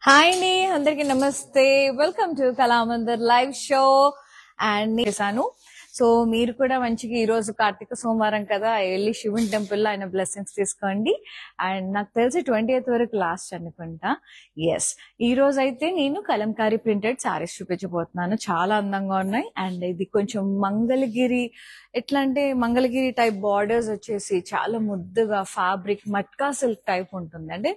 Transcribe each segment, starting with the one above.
Hi అండి, అందరికి నమస్తే. Welcome to Kalamandir live show. And చేశాను. సో మీరు కూడా మంచిగా ఈ రోజు కార్తీక సోమవారం కదా, వెళ్ళి శివుని టెంపుల్ లో ఆయన బ్లెస్సింగ్స్ తీసుకోండి. అండ్ నాకు తెలిసి 20th వరకు లాస్ట్ అనుకుంటా. ఎస్, ఈ రోజు అయితే నేను కలంకారీ ప్రింటెడ్ సారీస్ చూపించబోతున్నాను. చాలా అందంగా ఉన్నాయి. అండ్ ఇది కొంచెం మంగళగిరి, ఎట్లా అంటే మంగళగిరి టైప్ బార్డర్స్ వచ్చేసి చాలా ముద్దుగా ఫ్యాబ్రిక్ మట్కా సిల్క్ టైప్ ఉంటుంది. అంటే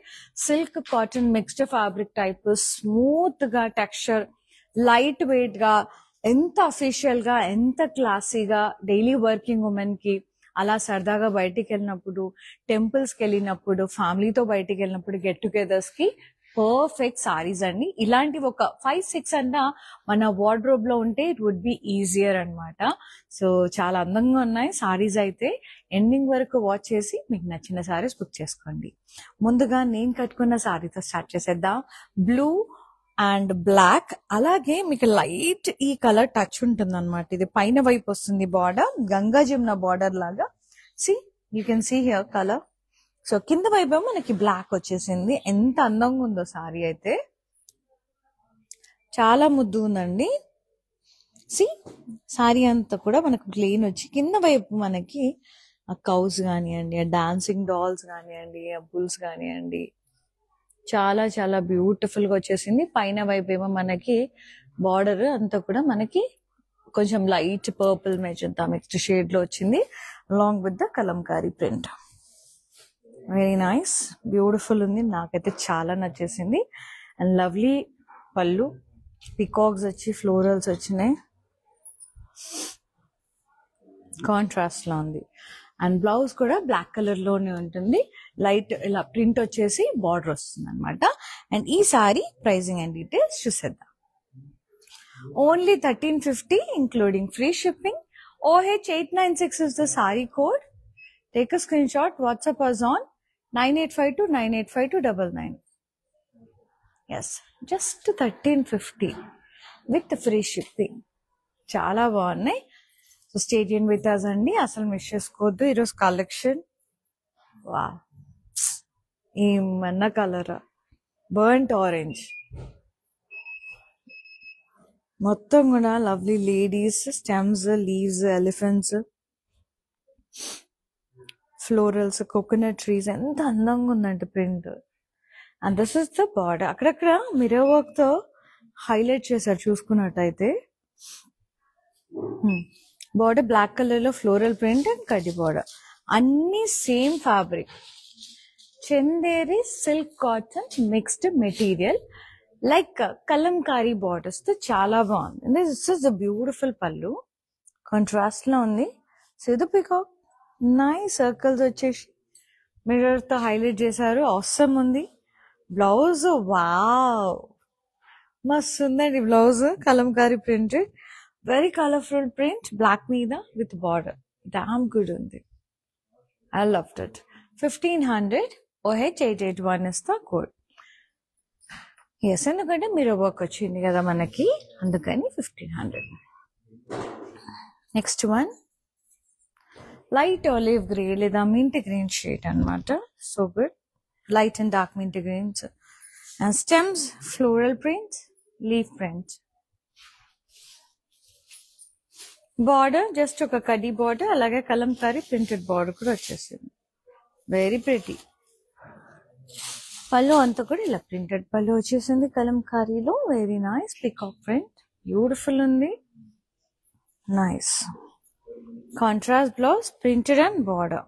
silk cotton mixed fabric type, smooth గా టెక్స్చర్, లైట్ వెయిట్ గా, ఎంత అఫీషియల్ గా, ఎంత క్లాసీగా, డైలీ వర్కింగ్ ఉమెన్ కి అలా సరదాగా బయటికి వెళ్ళినప్పుడు, టెంపుల్స్ కి వెళ్ళినప్పుడు, ఫ్యామిలీతో బయటికి వెళ్ళినప్పుడు, గెట్ టుగెదర్స్ కి పర్ఫెక్ట్ సారీస్ అండి. ఇలాంటివి ఒక 5-6 అన్నా మన వార్డ్రోబ్ లో ఉంటే ఇట్ వుడ్ బి ఈజియర్ అనమాట. సో చాలా అందంగా ఉన్నాయి సారీస్. అయితే ఎండింగ్ వరకు వాచ్ చేసి మీకు నచ్చిన సారీస్ బుక్ చేసుకోండి. ముందుగా నేను కట్టుకున్న సారీతో స్టార్ట్ చేసేద్దాం. బ్లూ అండ్ బ్లాక్, అలాగే మీకు లైట్ ఈ కలర్ టచ్ ఉంటుంది అనమాట. ఇది పైన వైపు వస్తుంది బార్డర్, గంగా జమున బార్డర్ లాగా. See you can see here colour. So కింద వైపు మనకి బ్లాక్ వచ్చేసింది. ఎంత అందంగా ఉందో సారీ అయితే, చాలా ముద్దు ఉందండి. సి సారీ అంతా కూడా మనకు ప్లెయిన్ వచ్చి కింద వైపు మనకి కౌస్ కానివ్వండి, డాన్సింగ్ డాల్స్ కానివ్వండి, బుల్స్ కానివ్వండి, చాలా చాలా బ్యూటిఫుల్ గా వచ్చేసింది. పైన వైపు ఏమో మనకి బార్డర్ అంతా కూడా మనకి కొంచెం light purple magenta mixed shade లో వచ్చింది, along with the Kalamkari print. Very nice, beautiful ఉంది. నాకైతే చాలా నచ్చేసింది. అండ్ లవ్లీ పళ్ళు, పికాక్స్ వచ్చి ఫ్లోరల్స్ వచ్చినాయి, కాంట్రాస్ట్ లో ఉంది. అండ్ బ్లౌజ్ కూడా బ్లాక్ కలర్ లోనే ఉంటుంది. లైట్ ఇలా ప్రింట్ వచ్చేసి బార్డర్ వస్తుంది అనమాట. అండ్ ఈ సారీ ప్రైజింగ్ అండ్ డీటెయిల్స్ చూసేద్దాం. Only 1350 including free shipping. OH896 is the saree code. Take a screenshot, WhatsApp us on 9852985299. Yes, just 1350 with free shipping. చాలా బాగున్నాయి. So stay tune with us అండి, అసలు miss చేసుకోవద్దు. ఈరోజు collection వా, ఈ మన్న కలర్ బర్ంట్ ఆరెంజ్, మొత్తం కూడా lovely ladies, stems, leaves, elephants, florals, coconut trees, ఎంత అందంగా ఉందంటే print. And this is the border. అక్కడక్కడ మిర్రర్ వర్క్ తో హైలైట్ చేశారు చూసుకున్నట్టయితే. బార్డర్ బ్లాక్ కలర్ లో ఫ్లోరల్ ప్రింట్ అండ్ కడ్డీ బార్డర్, అన్ని same fabric, Chanderi silk cotton mixed material, like Kalamkari borders తో చాలా బాగుంది. దిస్ ఇస్ ద బ్యూటిఫుల్ పళ్ళు, కాంట్రాస్ట్ లో ఉంది. సిదు పికాక్, నైస్ సర్కిల్స్ వచ్చేసి మిర్రర్ తో హైలైట్ చేశారు. అవసరం ఉంది. బ్లౌజ్ వావ్, మస్తు ఉందండి blouse, Kalamkari printed, very colourful print, black మీద విత్ బార్డర్, డామ్ గుడ్ ఉంది. I loved it. 1500 OH881 is the code. Yes, ఎందుకంటే మీరు వర్క్ వచ్చింది కదా మనకి, అందుకని 1500. Next one light olive grey లేదా మింట్ గ్రీన్ షేడ్ అనమాట. So good, light and dark mint greens. And stems, floral print, leaf print. Border just ఒక కడ్డీ బార్డర్, అలాగే కలంకారీ ప్రింటెడ్ బార్డర్ కూడా వచ్చేసింది. Very pretty. పళ్ళు అంతా కూడా ఇలా ప్రింటెడ్ పళ్ళు వచ్చేసింది కలంకారీలో. Very nice peacock print, beautiful ఉంది. Nice contrast blouse, printed and border.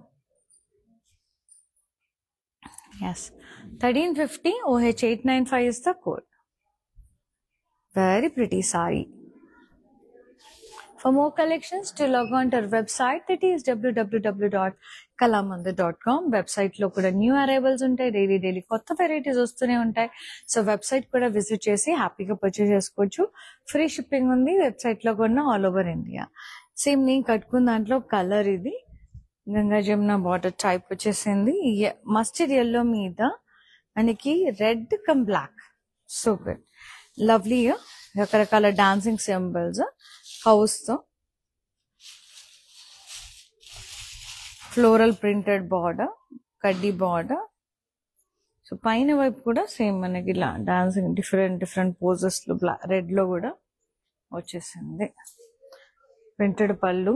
Yes, 1350 OH895 is the code. Very pretty saree. For more collections, to log on to our website, that is www.kalamandir.com. kalamandir.com. Website లో కూడా new arrivals ఉంటాయి, daily కొత్త varieties వస్తూనే ఉంటాయి. So website కూడా visit చేసి హ్యాపీగా purchase చేసుకోవచ్చు. ఫ్రీ షిప్పింగ్ ఉంది వెబ్సైట్ లో కూడా ఆల్ ఓవర్ ఇండియా. సేమ్ నేను కట్టుకున్న దాంట్లో కలర్ ఇది గంగా జమున బార్డర్ టైప్ వచ్చేసింది. మస్టర్డ్ ఎల్లో మీద మనకి రెడ్ కమ్ బ్లాక్. సూపర్ లవ్లీగా రకరకాల డాన్సింగ్ సింబల్స్ హౌస్ తో ఫ్లోరల్ ప్రింటెడ్ బార్డర్, కడ్డీ బార్డర్. సో పైన వైపు కూడా సేమ్ మనకి ఇలా డాన్సింగ్ డిఫరెంట్ పోజెస్ లో రెడ్ లో కూడా వచ్చేసింది. ప్రింటెడ్ పళ్ళు,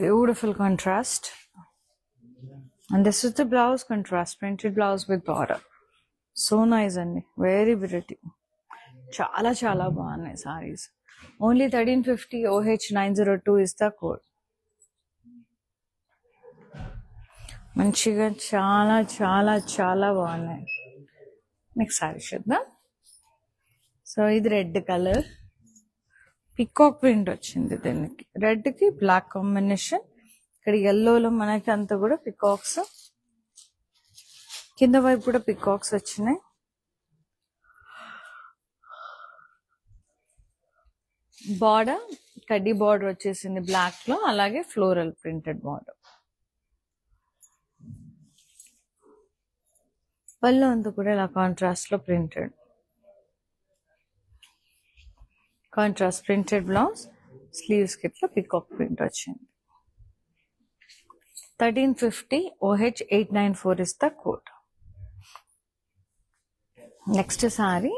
beautiful contrast. And this is the blouse contrast, printed blouse with border. So nice అండి, వెరీ బ్యూటీ. చాలా చాలా బాగున్నాయి sarees. Only 1350 OH902 is the code. మంచిగా చాలా చాలా చాలా బాగున్నాయి. నెక్స్ట్ సారీ చూద్దాం. సో ఇది రెడ్ కలర్, పికాక్ ప్రింట్ వచ్చింది దీనికి. రెడ్ కి బ్లాక్ కాంబినేషన్. ఇక్కడ ఎల్లోలో మనకి అంతా కూడా పికాక్స్, కింద వైపు కూడా పికాక్స్ వచ్చినాయి. బార్డర్ కడ్డీ బార్డర్ వచ్చేసింది బ్లాక్ లో, అలాగే ఫ్లోరల్ ప్రింటెడ్ బార్డర్. పళ్ళు అంతా కూడా ఇలా కాంట్రాస్ట్ లో printed, contrast printed blouse. Sleeves కి ఇట్లా పికాక్ ప్రింట్ వచ్చింది. 1350 OH894 is the code. Next sorry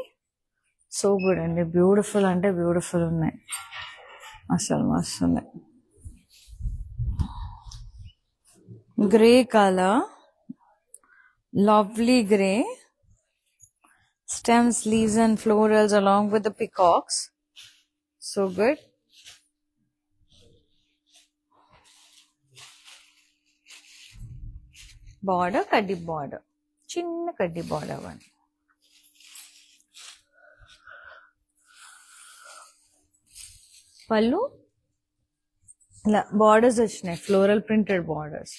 so good అండి, బ్యూటిఫుల్ అంటే బ్యూటిఫుల్ ఉన్నాయి, అసలు మస్తు ఉన్నాయి. Grey colour, lovely grey, stems, leaves and florals along with the peacocks. So good. Border kaddi border, chinna kaddi border one. Pallu ఇలా borders వచ్చినాయి, floral printed borders.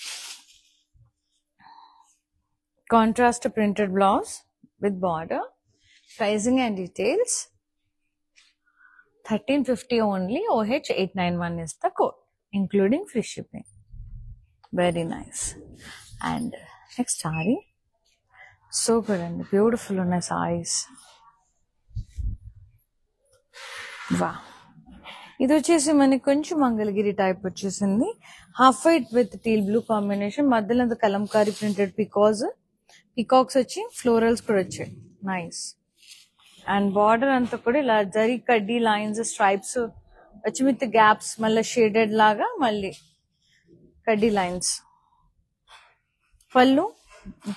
Contrast printed blouse with border. Pricing and details 1350 only. OH891 is the code, including free shipping. Very nice. And next saree, so good and beautiful on sarees. Wow. ఇది వచ్చేసి మనకి కొంచెం Mangalagiri type వచ్చేసింది. Half white with teal blue combination, మధ్యలో అంత Kalamkari printed peacocks వచ్చి florals కూడా వచ్చాయి. నైస్. అండ్ బార్డర్ అంతా కూడా ఇలా జరీ కడ్డీ లైన్స్ స్ట్రైప్స్ వచ్చి విత్ గ్యాప్స్, మళ్ళీ షేడెడ్ లాగా మళ్ళీ కడ్డీ లైన్స్. పళ్ళు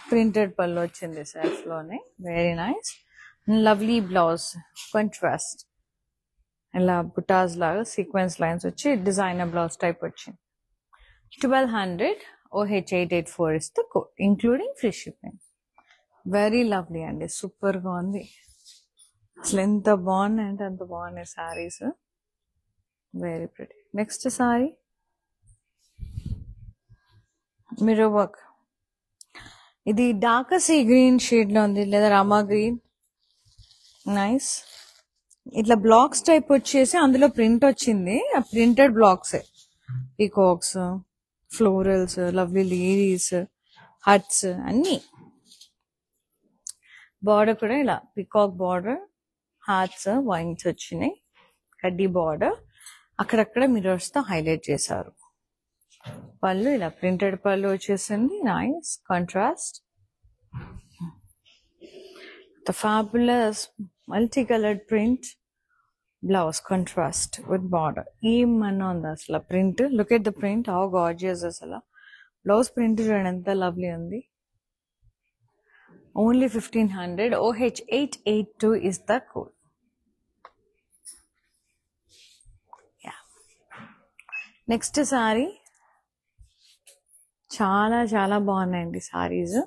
ప్రింటెడ్ పళ్ళు వచ్చింది సెల్ఫ్ లోనే. Very nice. Lovely blouse contrast, ఇలా బుటాస్ లాగా సీక్వెన్స్ లైన్స్ వచ్చి డిజైనర్ బ్లౌజ్ టైప్ వచ్చింది. 1200 OH884 is the code, including free shipping. Very lovely అండి, సూపర్ గా ఉంది. అసలు ఎంత బాగున్నాయి అంటే అంత బాగున్నాయి saris. Very pretty. Next sari mirror work. ఇది డార్క్ సీ గ్రీన్ షేడ్ లో ఉంది, లేదా రామా గ్రీన్. నైస్. ఇట్లా బ్లాక్స్ టైప్ వచ్చేసి అందులో ప్రింట్ వచ్చింది. ఆ printed blocks, peacocks, florals, lovely ladies, hats అన్ని. బార్డర్ కూడా ఇలా పికాక్ బార్డర్, హార్ట్స్, వైన్స్ వచ్చినాయి. కడ్డీ బార్డర్, అక్కడక్కడ మిర్రర్స్ తో హైలైట్ చేశారు. పళ్ళు ఇలా ప్రింటెడ్ పళ్ళు వచ్చేసింది. Nice contrast. The fabulous multi coloured print blouse contrast with border. ఏమన్నా ఉంది అసలు print. Look at the print, how gorgeous. అసలు బ్లౌజ్ ప్రింట్ చూడండి ఎంత లవ్లీ ఉంది. Only 1500. OH882 is the code. Yeah. Next saree. చాలా చాలా బాగున్నాయండి సారీస్.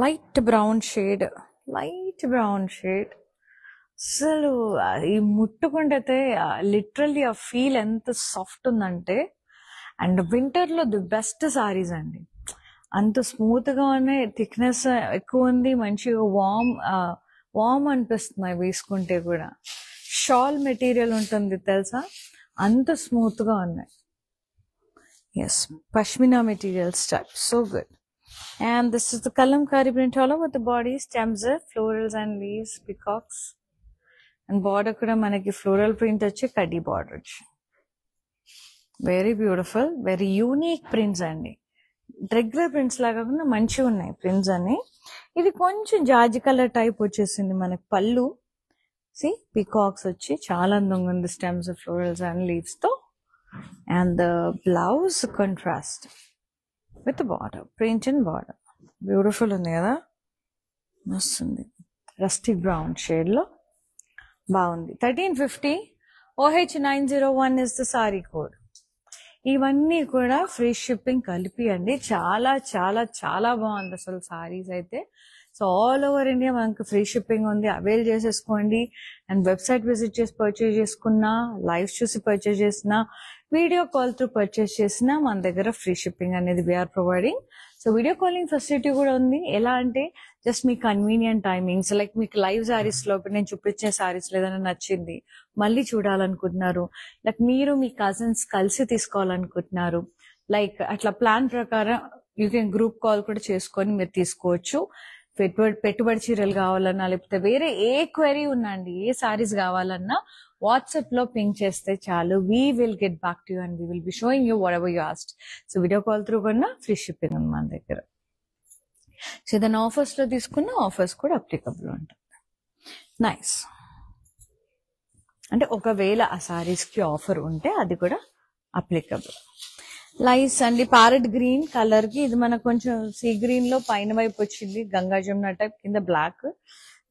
లైట్ బ్రౌన్ షేడ్ అసలు ఈ ముట్టుకుంటే లిటరల్లీ ఆ ఫీల్ ఎంత సాఫ్ట్ ఉందంటే, అండ్ వింటర్ లో ది బెస్ట్ సారీస్ అండి. అంత స్మూత్ గా ఉన్నాయి, థిక్నెస్ ఎక్కువ ఉంది, మంచిగా వార్మ్ అనిపిస్తుంది వేసుకుంటే కూడా. షాల్ మెటీరియల్ ఉంటుంది తెలుసా, అంత స్మూత్ గా ఉన్నాయి. Yes, pashmina materials type, so good. And this is the kalamkari print all over the body, stems, florals and leaves, peacocks. And border kuda manaki floral print vachi kaddi border vachi. Very beautiful, very unique prints andi. Regular prints laga kunna manchi unnai prints ani. Idi koncham jaji color type vachesindi manaki pallu. See, peacocks vachi chaala andanga undi, stems, florals and leaves tho. And the blouse contrast with the border, print and border. Beautiful ఉంది కదా, మస్తు ఉంది. Rusty brown shade లో బాగుంది. 1350 OH901 is the saree code. ఇవన్నీ కూడా free shipping కలిపి అండి. చాలా చాలా చాలా బాగుంది అసలు సారీస్ అయితే. సో ఆల్ ఓవర్ ఇండియా మనకు ఫ్రీ షిప్పింగ్ ఉంది, అవైల్ చేసేసుకోండి. అండ్ వెబ్సైట్ విజిట్ చేసి పర్చేజ్ చేసుకున్నా, లైవ్ చూసి పర్చేజ్ చేసినా, వీడియో కాల్ త్రూ పర్చేజ్ చేసినా మన దగ్గర ఫ్రీ షిప్పింగ్ అనేది we're providing. So video calling facility కూడా ఉంది. ఎలా అంటే జస్ట్ మీ కన్వీనియంట్ టైమింగ్స్, లైక్ మీకు లైవ్ సారీస్ లో నేను చూపించే సారీస్ ఏదైనా నచ్చింది మళ్ళీ చూడాలనుకుంటున్నారు, లైక్ మీరు మీ కజిన్స్ కలిసి తీసుకోవాలనుకుంటున్నారు, లైక్ అట్లా ప్లాన్ ప్రకారం యూ కెన్ గ్రూప్ కాల్ కూడా చేసుకొని మీరు తీసుకోవచ్చు. పెట్టుబడి చీరలు కావాలన్నా, లేకపోతే వేరే ఏ క్వెరీ ఉన్నాండి, ఏ సారీస్ కావాలన్నా వాట్సాప్ లో పింక్ చేస్తే చాలు, we will get back to you and we will be showing you what ever you asked. So video call through కన్నా ఫ్రీ షిప్పింగ్ ఉంది మన దగ్గర. సో ఏదైనా ఆఫర్స్ లో తీసుకున్న ఆఫర్స్ కూడా అప్లికబుల్ ఉంటుంది. నైస్. అంటే ఒకవేళ ఆ సారీస్ కి ఆఫర్ ఉంటే అది కూడా అప్లికబుల్. లైస్ అండి, ప్యారెట్ గ్రీన్ కలర్ కి ఇది మనకు కొంచెం సీ గ్రీన్ లో పైన వైపు వచ్చింది, గంగా జమున టైప్, కింద black,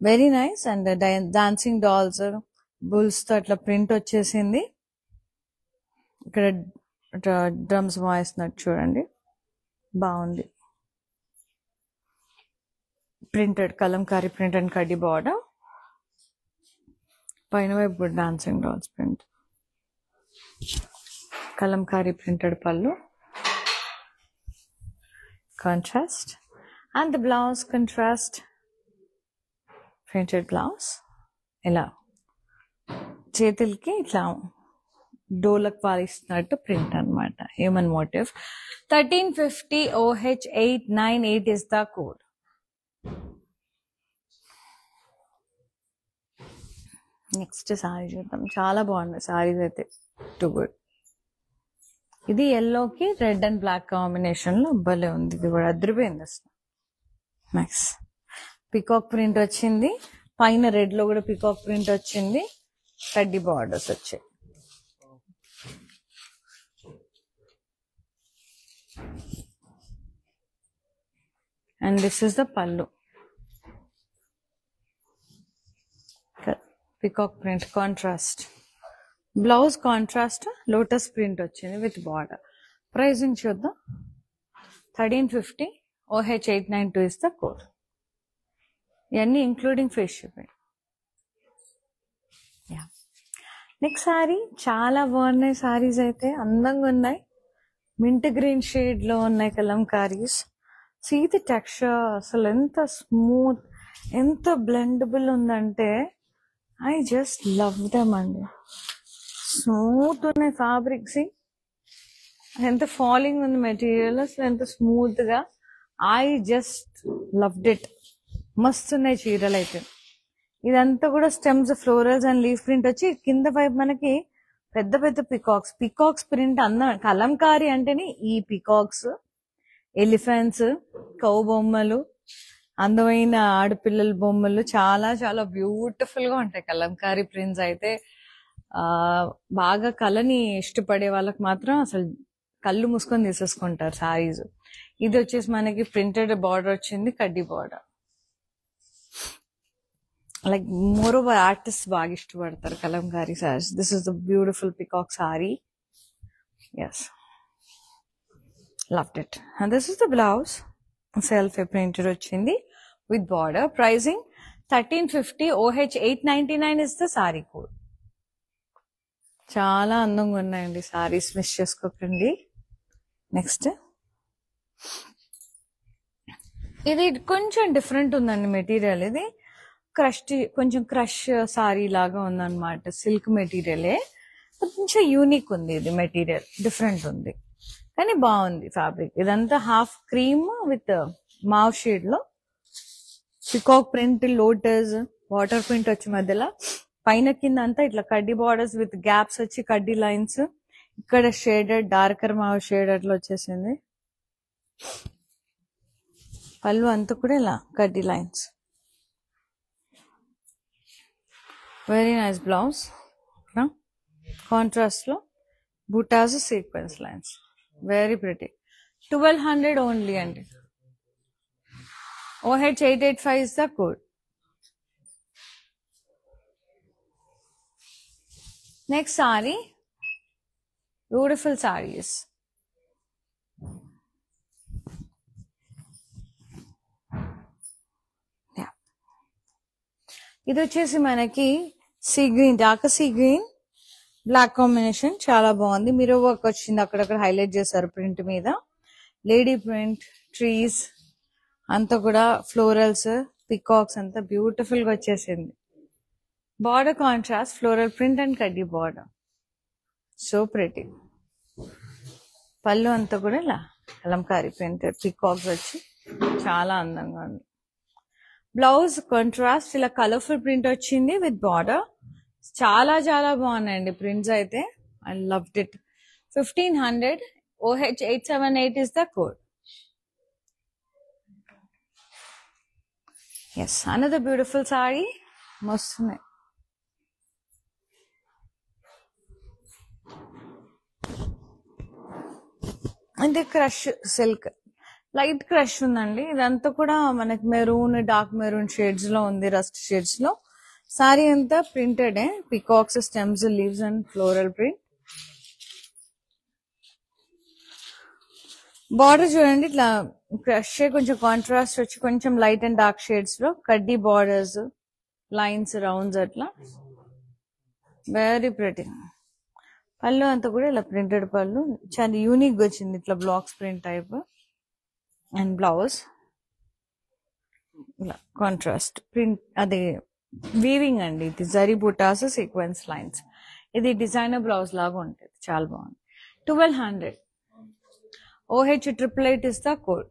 very nice. And dancing dolls, bulls తో అట్లా ప్రింట్ వచ్చేసింది. ఇక్కడ డ్రమ్స్ వాయిస్తున్నట్టు చూడండి, బాగుంది. ప్రింటెడ్ కలంకారీ ప్రింట్ అండ్ కడ్డీ బార్డర్, పైన వైపు dancing dolls print, kalamkari printed పళ్ళు, contrast, and the blouse contrast, printed blouse. ఇలా చేతులకి ఇట్లా డోలక్ వాలిస్తున్నట్టు ప్రింట్ అనమాట, human motif. 1350 OH898 is the code. Next saree చూద్దాం. చాలా బాగుంది సారీస్ అయితే, టు గుడ్. ఇది ఎల్లోకి రెడ్ అండ్ బ్లాక్ కాంబినేషన్ లో భలే ఉంది, ఇది కూడా అదిరిపోయింది అసలు. నైస్. పికాక్ ప్రింట్ వచ్చింది, పైన రెడ్ లో కూడా పికాక్ ప్రింట్ వచ్చింది, కడ్డీ బార్డర్స్ వచ్చాయి. అండ్ దిస్ ఇస్ ద పల్లు, peacock print contrast, blouse contrast lotus print వచ్చింది విత్ బార్డర్. ప్రైజింగ్ చూద్దాం. 1350 OH892 ఇస్ ద కోడ్. ఇవన్నీ including free shipping. Next sorry చాలా బాగున్నాయి సారీస్ అయితే, అందంగా ఉన్నాయి. మింట్ గ్రీన్ షేడ్ లో ఉన్నాయి కలంకారీస్. సీ ది టెక్స్చర్, అసలు ఎంత స్మూత్, ఎంత బ్లెండబుల్ ఉందంటే ఐ జస్ట్ లవ్ దెమ్ అండి. స్మూత్ ఉన్నాయి ఫ్యాబ్రిక్స్, ఎంత ఫాలింగ్ ఉంది మెటీరియల్, అసలు ఎంత స్మూత్ గా. I just loved it. మస్తు ఉన్నాయి చీరలు అయితే. ఇదంతా కూడా stems, florals and leaf print వచ్చి కింద వైపు మనకి పెద్ద పెద్ద పికాక్స్ ప్రింట్. కలంకారీ అంటేనే ఈ పికాక్స్, ఎలిఫెంట్స్, కౌ బొమ్మలు, అందమైన ఆడపిల్లల బొమ్మలు, చాలా చాలా బ్యూటిఫుల్ గా ఉంటాయి కలంకారీ ప్రింట్స్ అయితే. బాగా కళని ఇష్టపడే వాళ్ళకి మాత్రం అసలు కళ్ళు మూసుకొని తీసేసుకుంటారు సారీస్. ఇది వచ్చేసి మనకి ప్రింటెడ్ బార్డర్ వచ్చింది, కడ్డీ border. Like moreover artist బాగా ఇష్టపడతారు Kalamkari saris. This is the beautiful peacock sari. Yes, loved it. And this is the blouse, self printed వచ్చింది with border. Pricing 1350 OH 899 is the saree code. చాలా అందంగా ఉన్నాయండి సారీస్, మిస్ చేసుకోకండి. Next ఇది కొంచెం డిఫరెంట్ ఉందండి మెటీరియల్. ఇది కొంచెం క్రష్ సారీ లాగా ఉందన్నమాట. సిల్క్ మెటీరియలే, కొంచెం యూనిక్ ఉంది. ఇది మెటీరియల్ డిఫరెంట్ ఉంది కానీ బాగుంది ఫ్యాబ్రిక్. ఇదంతా హాఫ్ క్రీమ్ విత్ మావ్ షేడ్ లో peacock print, lotus, water print వచ్చి మధ్యలో పైన కింద అంతా ఇట్లా కడ్డీ బార్డర్స్ విత్ గ్యాప్స్ వచ్చి కడ్డీ లైన్స్. ఇక్కడ షేడెడ్ డార్కర్ మావ్ షేడ్ అట్లా వచ్చేసింది. పళ్ళు అంతా కూడా ఇలా కడ్డీ lines. Very nice blouse. Contrast లో బూటాస్ sequence lines. Very pretty. 1200 only అండి. OH 885 is the code. Next saree, beautiful sarees. Yeah. ఇది వచ్చేసి మనకి sea green, dark sea green black combination, చాలా బాగుంది. మీరు వర్క్ వచ్చింది, అక్కడక్కడ హైలైట్ చేశారు ప్రింట్ మీద. లేడీ ప్రింట్, ట్రీస్ అంతా కూడా ఫ్లోరల్స్, పికాక్స్ అంతా బ్యూటిఫుల్ గా వచ్చేసింది. Border contrast, floral print and కడ్డీ బార్డర్, సో ప్రిటీ. పళ్ళు అంతా కూడా ఇలా కలంకారీ ప్రింట్ పికాక్స్ వచ్చి చాలా అందంగా ఉంది. బ్లౌజ్ కాంట్రాస్ట్ ఇలా కలర్ఫుల్ ప్రింట్ వచ్చింది విత్ బార్డర్. చాలా చాలా బాగున్నాయండి ప్రింట్స్ అయితే. I loved it. 1500 OH 878 is the code. Yes, another beautiful saree. మస్తున్నాయి. అంటే క్రష్ సిల్క్, లైట్ క్రష్ ఉందండి. ఇదంతా కూడా మనకి మెరూన్, డార్క్ మెరూన్ షేడ్స్ లో ఉంది, రస్ట్ షేడ్స్ లో. సారీ అంతా printed, peacocks, stems, leaves and floral print. Border చూడండి ఇట్లా క్రష్, కొంచెం కాంట్రాస్ట్ వచ్చి కొంచెం లైట్ అండ్ డార్క్ షేడ్స్ లో కడ్డీ బార్డర్స్, లైన్స్, రౌండ్స్ అట్లా. Very pretty. పళ్ళు అంతా కూడా ఇలా ప్రింటెడ్ పళ్ళు, చాలా యూనిక్ గా వచ్చింది, ఇట్లా blocks print type. And blouse ఇలా కాంట్రాస్ట్ ప్రింట్, అదే వీవింగ్ అండి. ఇది జరీ బుటాస్, సీక్వెన్స్ లైన్స్. ఇది డిజైనర్ బ్లౌజ్ లాగా ఉంటుంది, చాలా బాగుంది. 1200 OH 888 is the code.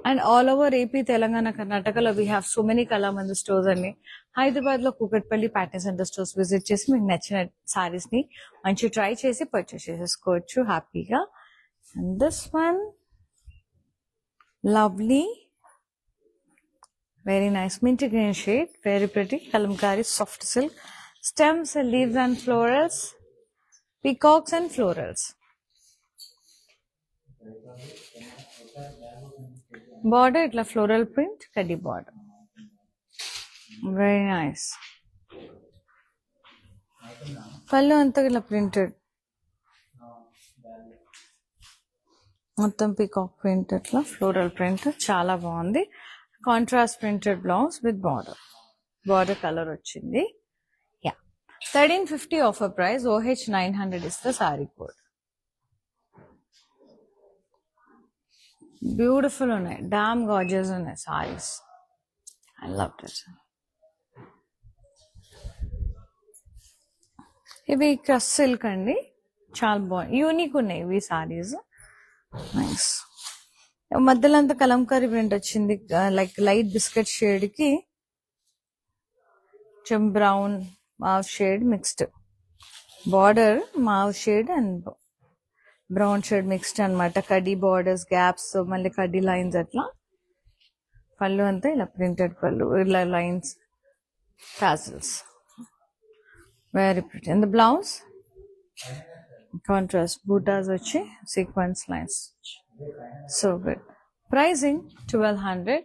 And all over AP, Telangana, Karnataka, we have so many Kalamandir stores and Hyderabad lo Kukatpalli Pattern Center stores visit chesi meeku nachina sarees ni manchi try chesi purchase chesukochu happy ga. And this one, lovely, very nice mint green shade, very pretty, kalamkari soft silk, stems, leaves and florals, peacocks and florals. Border itla floral print, kaddi border. Very nice. Pallu anta ila printed. Mottam peacock print atla floral print chala baagundi. Contrast printed blouse with border. Border color ochindi. Yeah. 1350 offer price. OH 900 is the saree code. Beautiful ఉన్నాయి, damn gorgeous ఉన్నాయి sarees. I love it. ఇవి crush silk అండి, చాలా బాగుంది, unique ఉన్నాయి ఇవి saris. Nice. మధ్యలో అంతా కలంకారీ ప్రింట్ వచ్చింది, లైక్ లైట్ బిస్కెట్ షేడ్ కి brown mauve shade mixed. Border mauve shade and brown shade mixed అనమాట. కడ్డీ బార్డర్స్, గ్యాప్స్, మళ్ళీ కడ్డీ లైన్స్ అట్లా. పళ్ళు అంతా ఇలా ప్రింటెడ్ పళ్ళు, ఇలా lines, tassels. Very pretty. And the blouse contrast బూటాస్ వచ్చి sequence lines. So good. Pricing 1200.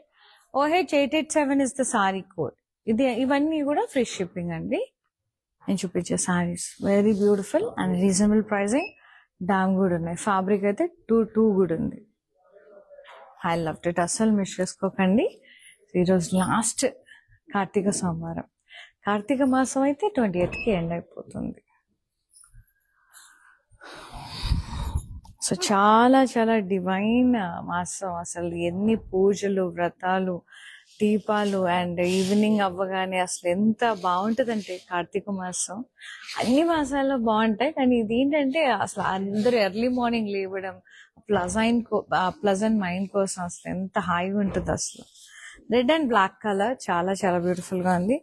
OH 887 is the saree code. ఇవన్నీ కూడా ఫ్రీ షిప్పింగ్ అండి. నేను చూపించే sarees very beautiful and reasonable pricing. Damn good ఉన్నాయి, ఫ్యాబ్రిక్ అయితే టూ గుడ్ ఉంది. I love it. అస్సలు మిస్ చేసుకోకండి. ఈరోజు లాస్ట్ కార్తీక సోమవారం. కార్తీక మాసం అయితే 28కి ఎండ్ అయిపోతుంది. సో చాలా చాలా డివైన్ మాసం. అసలు ఎన్ని పూజలు, వ్రతాలు, దీపాలు, అండ్ ఈవినింగ్ అవ్వగానే అసలు ఎంత బాగుంటుందంటే కార్తీక మాసం. అన్ని మాసాల్లో బాగుంటాయి, కానీ ఇది ఏంటంటే అసలు అందరూ ఎర్లీ మార్నింగ్ లేవడం, ప్లజెంట్ మైండ్ కోసం అసలు ఎంత హాయిగా ఉంటుంది. అసలు రెడ్ అండ్ బ్లాక్ కలర్ చాలా చాలా బ్యూటిఫుల్ గా ఉంది.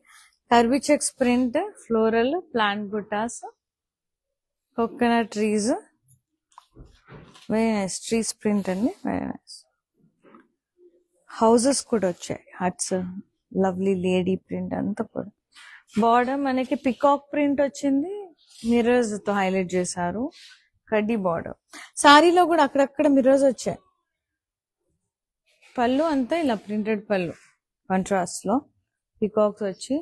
Curvy checks print, floral, plant బుటాస్, coconut trees, very nice trees print అండి, వెరీ నైస్. హౌసెస్ కూడా వచ్చాయి, హట్స్, లవ్లీ లేడీ ప్రింట్ అంతా కూడా. బార్డర్ మనకి పికాక్ ప్రింట్ వచ్చింది, మిర్రర్స్ తో హైలైట్ చేశారు, కడ్డీ బార్డర్. సారీలో కూడా అక్కడక్కడ మిర్రర్స్ వచ్చాయి. పళ్ళు అంతా ఇలా ప్రింటెడ్ పళ్ళు, కాంట్రాస్ట్ లో పికాక్స్ వచ్చి.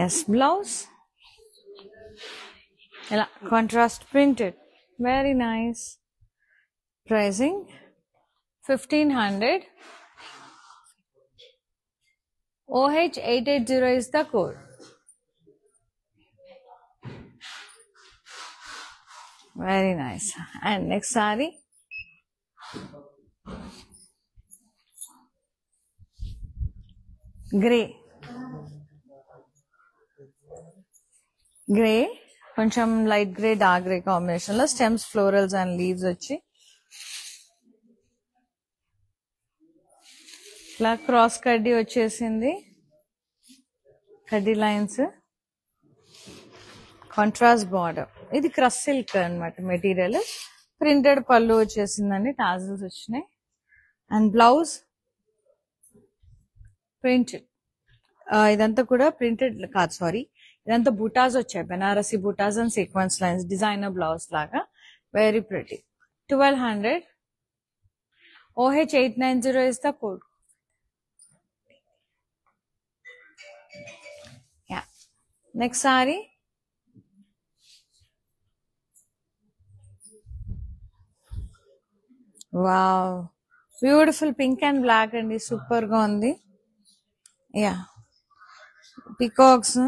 ఎస్, బ్లౌజ్ ఇలా contrast printed, very nice. Pricing 1500. OH880 is the code. Very nice. And next saree, grey. Grey, కొంచెం light grey, dark grey combination లో స్టెమ్స్, ఫ్లోరల్స్ అండ్ లీవ్స్ వచ్చి ఇలా క్రాస్ కడ్డీ వచ్చేసింది, కడ్డీ లైన్స్, కాంట్రాస్ట్ బార్డర్. ఇది crush silk అనమాట material. Printed పళ్ళు వచ్చేసిందండి, టాజిల్స్ వచ్చినాయి. And blouse printed. ఇదంతా కూడా ప్రింటెడ్ కాదు, సారీ, ఇదంతా బుటాస్ వచ్చాయి, బెనారసి బుటాస్ and sequence lines, designer blouse లాగా, very pretty. 1200. OH890 is the code. Yeah. Next saree, wow, beautiful pink and black అండి, సూపర్ గా ఉంది. Yeah, peacocks,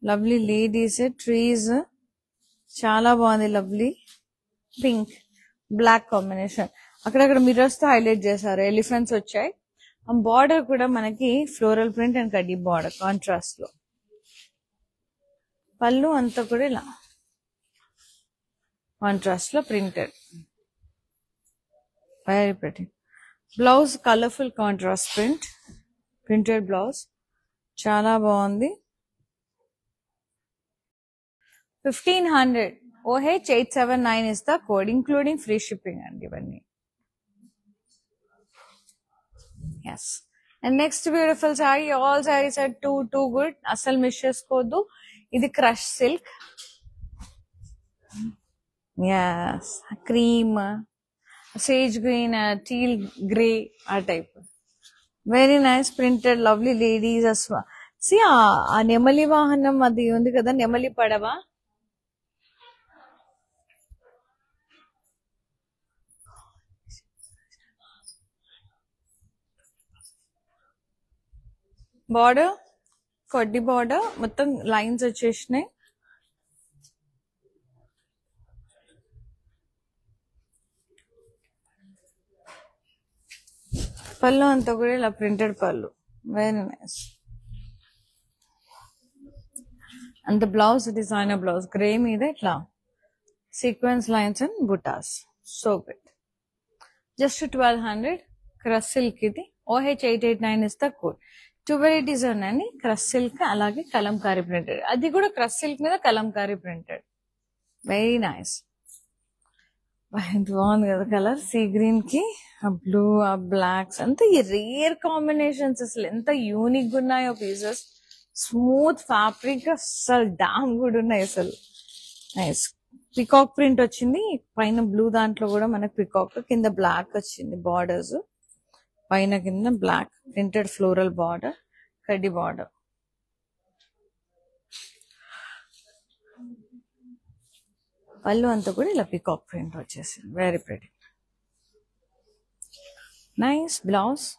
lovely ladies, trees, చాలా బాగుంది. లవ్లీ పింక్ బ్లాక్ కాంబినేషన్, అక్కడక్కడ మిర్రర్స్ తో హైలైట్ చేశారు, elephants వచ్చాయి. బార్డర్ కూడా మనకి ఫ్లోరల్ ప్రింట్ అండ్ కడ్డీ బార్డర్ కాంట్రాస్ట్ లో. పళ్ళు అంతా కూడా ఇలా కాంట్రాస్ట్ లో printed, very pretty. Blouse colourful contrast print, printed blouse, చాలా బాగుంది. 1500. OH879 is the code, including free shipping అండి ఇవన్నీ. Yes. And next beautiful saree, all sarees are too good, అసలు మిస్ చేసుకోవద్దు. ఇది crush silk, yes, cream, sage green, teal grey, ఆ type, very nice. Printed, lovely ladies. సి ఆ నెమలి వాహనం అది ఉంది కదా, నెమలి పడవ, బార్డర్ కడ్డీ బార్డర్, మొత్తం లైన్స్ వచ్చేసినాయి. పళ్ళు అంతా కూడా ఇలా ప్రింటెడ్ పళ్ళు, very nice. And blouse designer blouse, grey మీద ఇట్లా సీక్వెన్స్ లైన్స్ అండ్ బుటాస్, so good. Just 1200. Crush silk ఇది. OH889 is the code. 2 varieties ఉన్నాయండి, క్రష్ సిల్క్ అలాగే కలంకారీ ప్రింటెడ్. అది కూడా క్రష్ సిల్క్ మీద కలంకారీ ప్రింటెడ్, వెరీ నైస్. బాగుంది కదా కలర్, సీ గ్రీన్ కి ఆ బ్లూ, ఆ బ్లాక్స్, అంతా ఈ రేర్ కాంబినేషన్స్. అసలు ఎంత యూనిక్ ఉన్నాయో పీసెస్, స్మూత్ ఫ్యాబ్రిక్, అసలు డామ్ కూడా ఉన్నాయి అసలు. నైస్. పికాక్ ప్రింట్ వచ్చింది పైన, బ్లూ దాంట్లో కూడా మనకు పికాక్, కింద బ్లాక్ వచ్చింది బార్డర్స్, పైన కింద బ్లాక్ ప్రింటెడ్ ఫ్లోరల్ బార్డర్, కడ్డీ బార్డర్. పళ్ళు అంతా కూడా ఇలా పికాక్ ప్రింట్ వచ్చేసింది, very pretty. Nice blouse.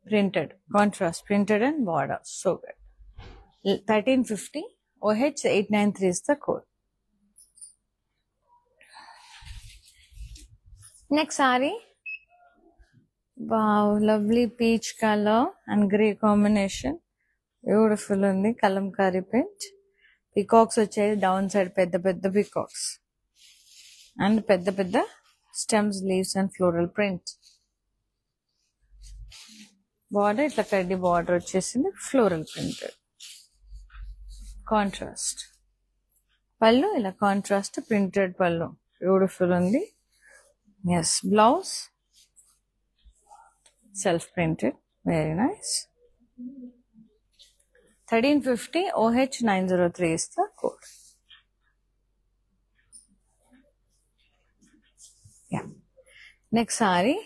Printed, contrast printed and border. So good. 1350 OH 893 is the code. Next saree. Wow, lovely peach color and grey combination. Beautiful undi kalamkari print. Peacocks వచ్చాయి down side పెద్ద పెద్ద peacocks and పెద్ద పెద్ద stems, leaves and floral print. Border ఇట్లా కడ్డీ border వచ్చేసింది, floral printed. Contrast. పళ్ళు ఇలా contrast printed పళ్ళు. Beautiful ఉంది. Yes, blouse self printed, very nice. 1350 OH 903 is the code. Yeah. Next saree.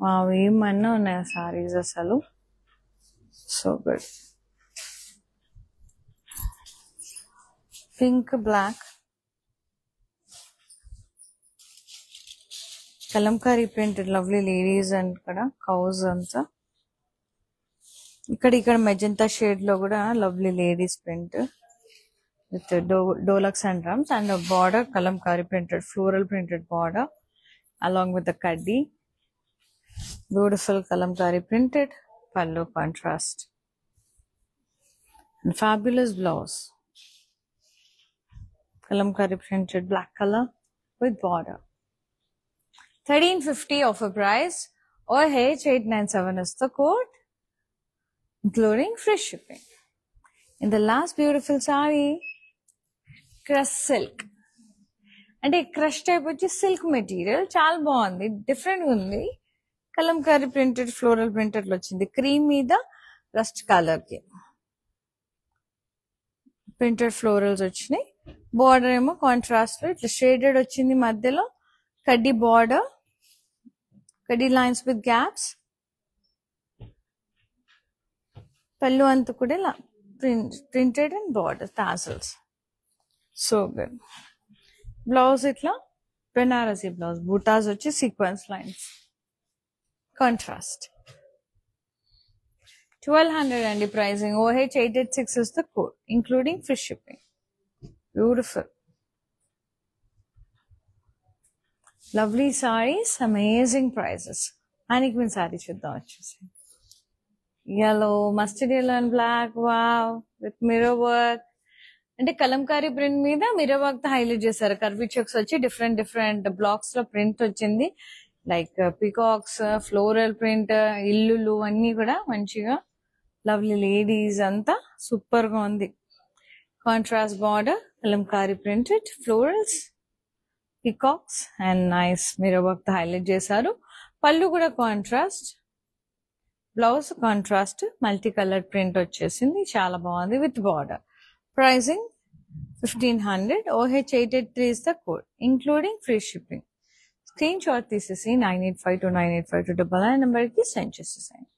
Wow, ఏమన్నా ఉన్నాయి sarees అసలు. So good. Pink, black. Kalamkari printed lovely ladies and ఇక్కడ cows అంతా. ఇక్కడ మెజెంటా షేడ్ లో కూడా lovely ladies print with dolaks and drums and a border kalamkari printed, floral printed border along with the kaddi. Beautiful kalamkari printed pallu contrast and fabulous blouse. Kalamkari printed black color with border. 1350 offer price or H897 is the code, including free shipping. In the last beautiful saree, crush silk. And a crush type which is silk material, చాలా బాగుంది, different ఉంది. Kalamkari printed, floral printed లో వచ్చింది. Cream మీద rust color కి printed florals వచ్చినాయి. Border ఏమో contrast లో ఇట్లా shaded వచ్చింది, మధ్యలో కడ్డీ border, కడ్డీ lines with gaps. పళ్ళు అంతా కూడా ఇలా printed and border tassels. So good. Blouse itla Banarasi blouse. Bootas vachi sequence lines. Contrast. 1200 and the pricing. OH886 is the code, including free shipping. Beautiful. Lovely sarees, amazing prices. Mannequin saree chuddam vachesi. Yellow, mustard yellow and black. Wow, with mirror work. అంటే Kalamkari print మీద mirror work తో highlight చేశారు. Curvy checks వచ్చి different blocks లో print వచ్చింది. Like peacocks, floral print, ఇల్లులు అన్ని కూడా మంచిగా లవ్లీ లేడీస్ అంతా సూపర్ గా ఉంది. Contrast border, Kalamkari printed florals, peacocks and nice mirror work తో హైలైట్ చేశారు. పళ్ళు కూడా contrast, blouse contrast multi colour print వచ్చేసింది, చాలా బాగుంది with border. Pricing 1500. OH883 is the code, including free shipping. Screenshot తీసేసి 9852985299 number కి సెండ్ చేసేసేయండి.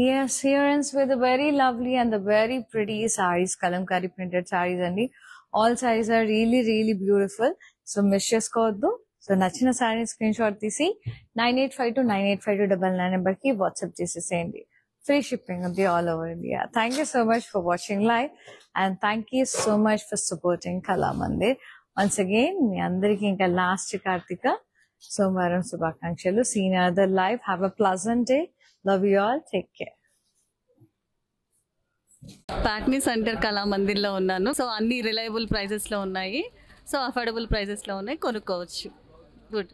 Yes, here ends with the very lovely and the very pretty sarees, kalamkari printed sarees andi. All sarees are really beautiful. So miss chesukovoddu. So nachina saree screenshot తీసి 9852985299 number కి WhatsApp చేసేసేయండి. Free shipping of the all over India. Thank you so much for watching live and thank you so much for supporting Kalamandir. Once again, మీ అందరికి ఇంకా last Karthika సోమవారం శుభాకాంక్షలు. See you another live. Have a pleasant day. Love you all. Take care. ప్యాక్నీ centre కళామందిర్లో ఉన్నాను. So అన్ని reliable ప్రైజెస్లో ఉన్నాయి, సో అఫోర్డబుల్ ప్రైజెస్లో ఉన్నాయి, కొనుక్కోవచ్చు. గుడ్.